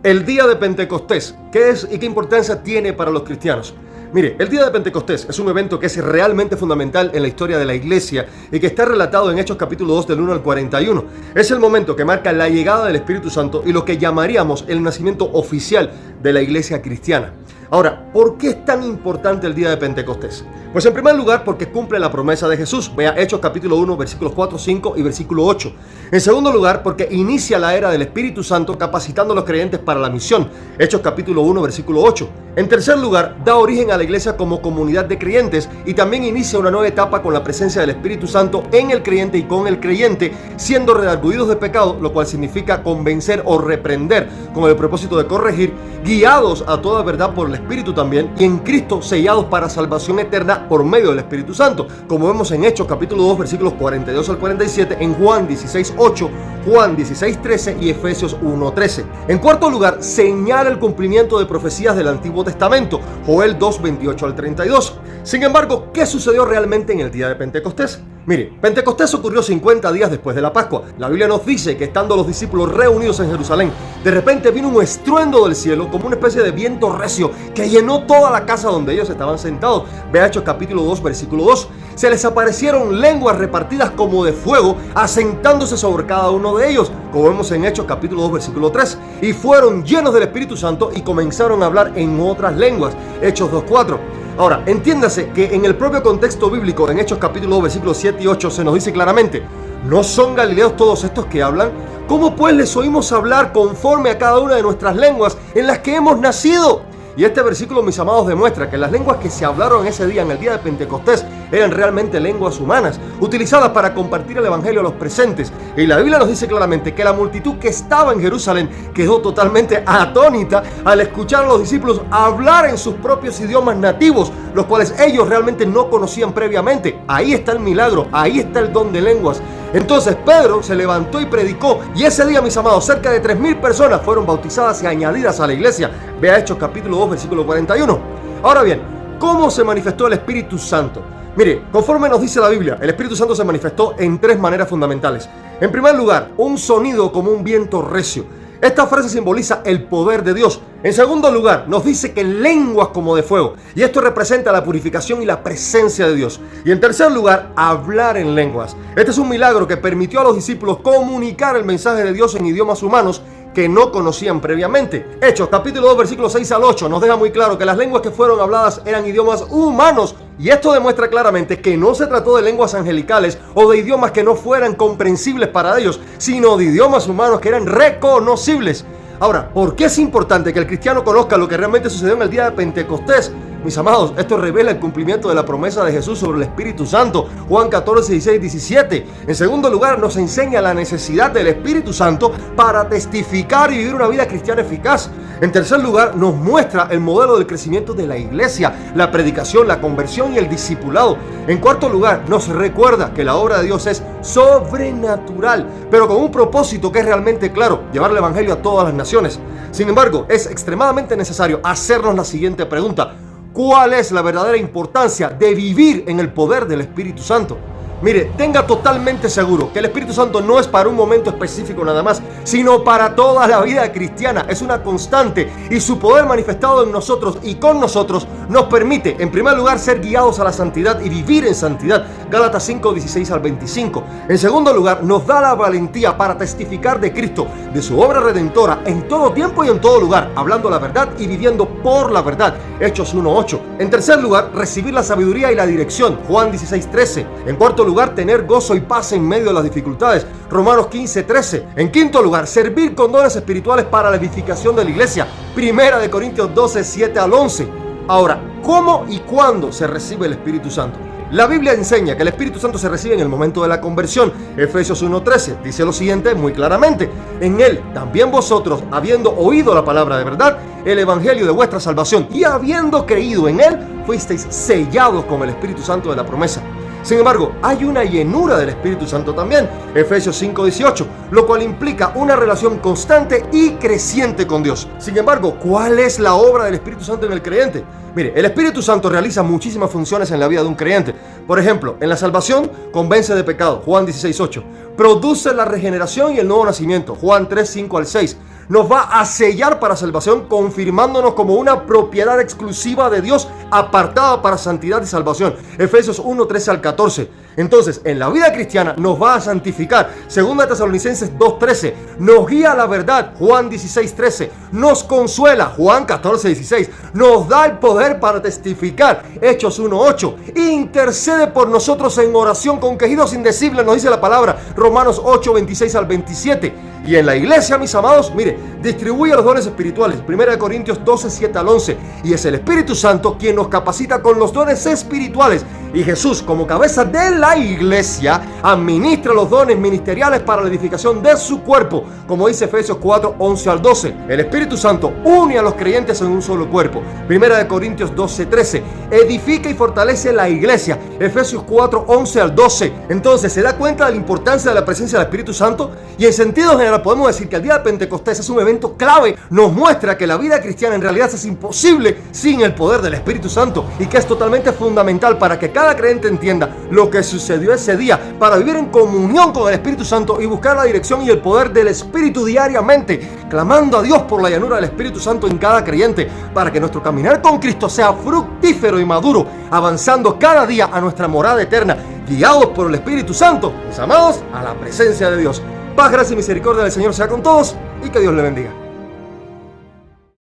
El día de Pentecostés, ¿qué es y qué importancia tiene para los cristianos? Mire, el día de Pentecostés es un evento que es realmente fundamental en la historia de la iglesia y que está relatado en Hechos capítulo 2 del 1 al 41. Es el momento que marca la llegada del Espíritu Santo y lo que llamaríamos el nacimiento oficial de la iglesia cristiana. Ahora, ¿por qué es tan importante el día de Pentecostés? Pues en primer lugar porque cumple la promesa de Jesús. Vea Hechos capítulo 1, versículos 4, 5 y versículo 8. En segundo lugar porque inicia la era del Espíritu Santo capacitando a los creyentes para la misión. Hechos capítulo 1, versículo 8. En tercer lugar, da origen a la iglesia como comunidad de creyentes y también inicia una nueva etapa con la presencia del Espíritu Santo en el creyente y con el creyente, siendo redarguidos de pecado, lo cual significa convencer o reprender con el propósito de corregir, guiados a toda verdad por el Espíritu también, y en Cristo sellados para salvación eterna por medio del Espíritu Santo, como vemos en Hechos capítulo 2 versículos 42 al 47, en Juan 16, 8, Juan 16, 13 y Efesios 1, 13. En cuarto lugar, señala el cumplimiento de profecías del Antiguo Testamento, Joel 2, 28 al 32. Sin embargo, ¿qué sucedió realmente en el día de Pentecostés? Mire, Pentecostés ocurrió 50 días después de la Pascua. La Biblia nos dice que estando los discípulos reunidos en Jerusalén, de repente vino un estruendo del cielo como una especie de viento recio que llenó toda la casa donde ellos estaban sentados. Ve Hechos capítulo 2, versículo 2. Se les aparecieron lenguas repartidas como de fuego, asentándose sobre cada uno de ellos, como vemos en Hechos capítulo 2, versículo 3. Y fueron llenos del Espíritu Santo y comenzaron a hablar en otras lenguas. Hechos 2, 4. Ahora, entiéndase que en el propio contexto bíblico, en Hechos capítulo 2, versículos 7 y 8, se nos dice claramente: ¿no son galileos todos estos que hablan? ¿Cómo pues les oímos hablar conforme a cada una de nuestras lenguas en las que hemos nacido? Y este versículo, mis amados, demuestra que las lenguas que se hablaron ese día, en el día de Pentecostés, eran realmente lenguas humanas, utilizadas para compartir el evangelio a los presentes. Y la Biblia nos dice claramente que la multitud que estaba en Jerusalén quedó totalmente atónita al escuchar a los discípulos hablar en sus propios idiomas nativos, los cuales ellos realmente no conocían previamente. Ahí está el milagro, ahí está el don de lenguas. Entonces Pedro se levantó y predicó, y ese día, mis amados, cerca de 3,000 personas fueron bautizadas y añadidas a la iglesia. Vea Hechos capítulo 2, versículo 41. Ahora bien, ¿cómo se manifestó el Espíritu Santo? Mire, conforme nos dice la Biblia, el Espíritu Santo se manifestó en 3 maneras fundamentales. En primer lugar, un sonido como un viento recio. Esta frase simboliza el poder de Dios. En segundo lugar, nos dice que lenguas como de fuego, y esto representa la purificación y la presencia de Dios. Y en tercer lugar, hablar en lenguas. Este es un milagro que permitió a los discípulos comunicar el mensaje de Dios en idiomas humanos que no conocían previamente. Hechos capítulo 2 versículos 6 al 8 nos deja muy claro que las lenguas que fueron habladas eran idiomas humanos, y esto demuestra claramente que no se trató de lenguas angelicales o de idiomas que no fueran comprensibles para ellos, sino de idiomas humanos que eran reconocibles. Ahora, ¿por qué es importante que el cristiano conozca lo que realmente sucedió en el día de Pentecostés? Mis amados, esto revela el cumplimiento de la promesa de Jesús sobre el Espíritu Santo, Juan 14, 16, 17. En segundo lugar, nos enseña la necesidad del Espíritu Santo para testificar y vivir una vida cristiana eficaz. En tercer lugar, nos muestra el modelo del crecimiento de la iglesia, la predicación, la conversión y el discipulado. En cuarto lugar, nos recuerda que la obra de Dios es sobrenatural, pero con un propósito que es realmente claro: llevar el evangelio a todas las naciones. Sin embargo, es extremadamente necesario hacernos la siguiente pregunta: ¿cuál es la verdadera importancia de vivir en el poder del Espíritu Santo? Mire, tenga totalmente seguro que el Espíritu Santo no es para un momento específico nada más, sino para toda la vida cristiana. Es una constante, y su poder manifestado en nosotros y con nosotros nos permite, en primer lugar, ser guiados a la santidad y vivir en santidad. Gálatas 5, 16 al 25. En segundo lugar, nos da la valentía para testificar de Cristo, de su obra redentora, en todo tiempo y en todo lugar, hablando la verdad y viviendo por la verdad. Hechos 1, 8. En tercer lugar, recibir la sabiduría y la dirección. Juan 16, 13. En cuarto lugar, tener gozo y paz en medio de las dificultades. Romanos 15, 13. En quinto lugar, servir con dones espirituales para la edificación de la iglesia. Primera de Corintios 12, 7 al 11. Ahora, ¿cómo y cuándo se recibe el Espíritu Santo? La Biblia enseña que el Espíritu Santo se recibe en el momento de la conversión. Efesios 1:13 dice lo siguiente muy claramente: en él también vosotros, habiendo oído la palabra de verdad, el evangelio de vuestra salvación, y habiendo creído en él, fuisteis sellados con el Espíritu Santo de la promesa. Sin embargo, hay una llenura del Espíritu Santo también, Efesios 5:18, lo cual implica una relación constante y creciente con Dios. Sin embargo, ¿cuál es la obra del Espíritu Santo en el creyente? Mire, el Espíritu Santo realiza muchísimas funciones en la vida de un creyente. Por ejemplo, en la salvación, convence de pecado, Juan 16:8. produce la regeneración y el nuevo nacimiento. Juan 3, 5 al 6. Nos va a sellar para salvación, confirmándonos como una propiedad exclusiva de Dios, apartada para santidad y salvación. Efesios 1, 13 al 14. Entonces, en la vida cristiana nos va a santificar. Segunda Tesalonicenses 2, 13. Nos guía a la verdad. Juan 16, 13. Nos consuela. Juan 14, 16. Nos da el poder para testificar. Hechos 1, 8. Intercede por nosotros en oración con quejidos indecibles, nos dice la palabra. Romanos 8, 26 al 27. Y en la iglesia, mis amados, mire, distribuye los dones espirituales. 1 Corintios 12, 7 al 11. Y es el Espíritu Santo quien nos capacita con los dones espirituales. Y Jesús, como cabeza de la iglesia, administra los dones ministeriales para la edificación de su cuerpo, como dice Efesios 4, 11 al 12. El Espíritu Santo une a los creyentes en un solo cuerpo. 1 Corintios 12, 13. Edifica y fortalece la iglesia. Efesios 4, 11 al 12. Entonces, ¿se da cuenta de la importancia de la presencia del Espíritu Santo? Y en sentido general podemos decir que el día de Pentecostés es un evento clave. Nos muestra que la vida cristiana en realidad es imposible sin el poder del Espíritu Santo, y que es totalmente fundamental para que cada creyente entienda lo que sucedió ese día, para vivir en comunión con el Espíritu Santo y buscar la dirección y el poder del Espíritu diariamente, clamando a Dios por la llanura del Espíritu Santo en cada creyente, para que nuestro caminar con Cristo sea fructífero y maduro, avanzando cada día a nuestra morada eterna, guiados por el Espíritu Santo, mis amados, a la presencia de Dios. Paz, gracia y misericordia del Señor sea con todos, y que Dios le bendiga.